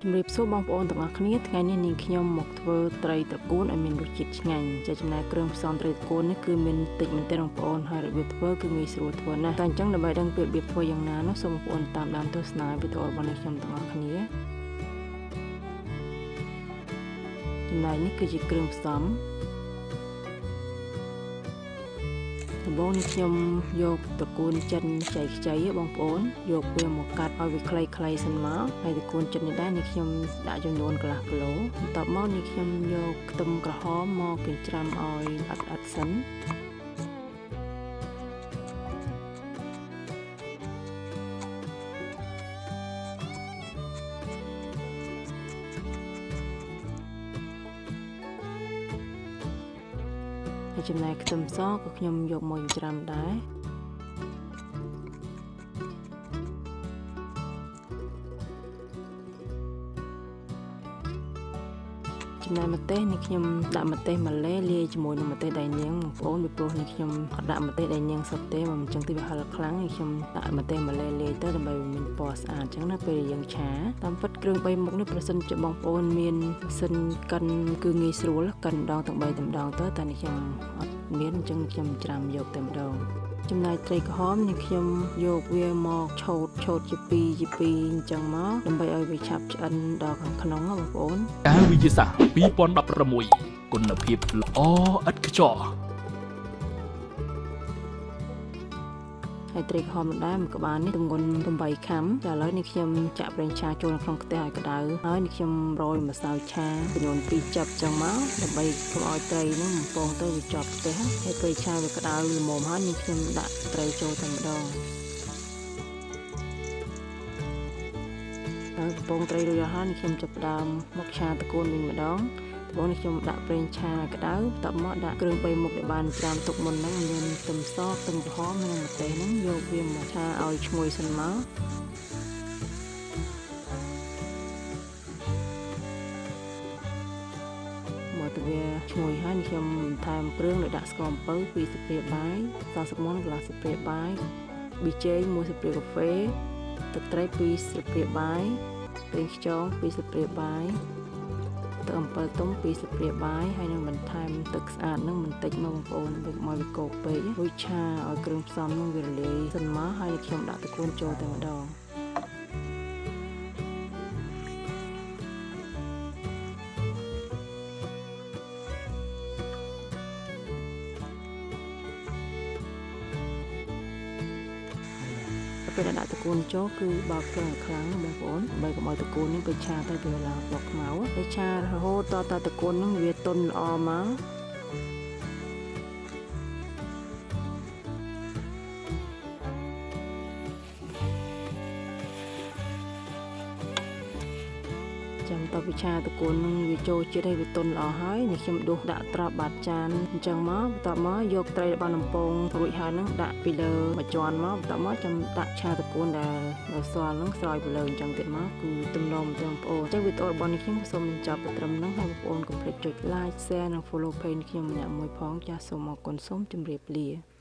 ជំរាបសួរបងប្អូនទាំងអស់គ្នាថ្ងៃនេះនាងខ្ញុំមកធ្វើត្រីត្រកួនឲ្យមានរសជាតិឆ្ងាញ់ចាចំណែកគ្រឿងផ្សំត្រីត្រកួននេះគឺមានតិចមែនទែនបងប្អូនហើយរបៀបធ្វើគឺងាយស្រួលធ្វើណាស់តែអញ្ចឹងដើម្បីដឹងពីរបៀបធ្វើយ៉ាងណានោះសូមបងប្អូនតាមដានទស្សនាវីដេអូរបស់នាងខ្ញុំទាំងអស់គ្នាចំណែកនេះគឺជាគ្រឿងផ្សំដំបូងនេះខ្ញុំយកត្រកួនចិនខ្ចីបងប្អូនយកវាមកកាត់ឲ្យវាខ្លីៗសិនមកហើយត្រកួនចិននេះដែរនេះខ្ញុំដាក់ចំនួនកន្លះគីឡូបន្ទាប់មកនេះខ្ញុំយកខ្ទឹមក្រហមមកចិញ្ច្រាំឲ្យអត់សិនចំណែកខ្ទឹមសក៏ខ្ញុំយកមកចិញ្ច្រាំដែរចំណែកម្ទេសនេះខ្ញុំដាក់ម្ទេសម៉ាឡេលាយជាមួយនឹងម្ទេសដៃនាងបងប្អូនពីព្រោះនេះខ្ញុំអត់ដាក់ម្ទេសដៃនាងសុទ្ធទេបើមិនចឹងទីវាហឹរខ្លាំងនេះខ្ញុំដាក់ម្ទេសម៉ាឡេលាយទៅដើម្បីមានពណ៌ស្អាតចឹងណាពេលយើងឆាតាមពិតគ្រឿង3មុខនេះប្រសិនជាបងប្អូនមានម៉ាស៊ីនកិនគឺងាយស្រួលកិនម្ដងទាំង3ម្ដងទៅតែនេះខ្ញុំអត់មានអញ្ចឹងខ្ញុំច្រាំយកតែម្ដងចំណែកត្រីក្រហមនេះខ្ញុំយកវាមកឆូតជាពីរអញ្ចឹងមកដើម្បីឲ្យវាឆាប់ឆ្អិនដល់ខាងក្នុងបងប្អូនការវិទ្យាសាស្ត្រ2016គុណភាពល្អឥតខ្ចោះហើយត្រីក្រហមដែរមួយក្បាលនេះទម្ងន់8ខាំចាឥឡូវនេះខ្ញុំចាក់ប្រេងឆាចូលក្នុងខ្ទះឲ្យក្តៅហើយនេះខ្ញុំរោយម្សៅឆាចំនួន2ចឹបចឹងមកដើម្បីកុំឲ្យត្រីនោះបំពងទៅវាជាប់ខ្ទះហើយពេលឆាវាក្តៅល្មមហើយនេះខ្ញុំដាក់ត្រីចូលតែម្ដងហើយបំពងត្រីរួចហើយនេះខ្ញុំចាប់ផ្ដើមមកឆាត្រកួនវិញម្ដងបងនេះខ្ញុំដាក់ប្រេងឆាក្តៅបន្ទាប់មកដាក់គ្រឿង3មុខដែលបានច្រាំទុកមុនហ្នឹងមានខ្ទឹមសខ្ទឹមក្រហមនិងម្ទេសហ្នឹងយកវាមកឆាឲ្យឈ្ងុយសិនមកមកទៅវាឈ្ងុយហើយនេះខ្ញុំបន្ថែមគ្រឿងដោយដាក់ស្ករអំពៅ2ស្លាបព្រាបាយសស្មុនកន្លះស្លាបព្រាបាយប៊ីចេង1ស្លាបព្រាកាហ្វេទឹកត្រី2ស្លាបព្រាបាយប្រេងខ្យង2ស្លាបព្រាបាយទឹកអំពិលទុំ2ស្លាបព្រាបាយហើយនឹងបន្ថែមទឹកស្អាតនឹងបន្តិចមកបងប្អូនវាមកវាកោកពេករួចឆាឲ្យគ្រឿងផ្សំនឹងវារលាយសិនមកហើយខ្ញុំដាក់ត្រកួនចូលតែម្ដងពេលដាក់ត្រកួនចូលគឺបើកភ្លើងខ្លាំងបងប្អូនដើម្បីកុំឲ្យត្រកួននេះទៅឆាទៅវាឡើងបកខ្មៅហើយឆារហូតតតែត្រកួននឹងវាទន់ល្អមកចាំតវិឆាត្រកួននឹងវាចូលជាតិឲ្យវាទន់ល្អហើយនេះខ្ញុំដួសដាក់ត្រាប់បាតចានអញ្ចឹងមកបន្ទាប់មកយកត្រីដែលបានបំពងរួចហើយនឹងដាក់ពីលើមួយជាន់មកបន្ទាប់មកចាំដាក់ឆាត្រកួនដែលស្វល់នឹងស្រោចពីលើអញ្ចឹងទៀតមកគឺទំនមទៅបងប្អូនអញ្ចឹងវីដេអូរបស់នេះខ្ញុំសូមចាប់ត្រឹមហ្នឹងហើយបងប្អូនកុំភ្លេចចុច like share និង follow page នេះខ្ញុំម្នាក់មួយផងចាសសូមអរគុណសូមជម្រាបលា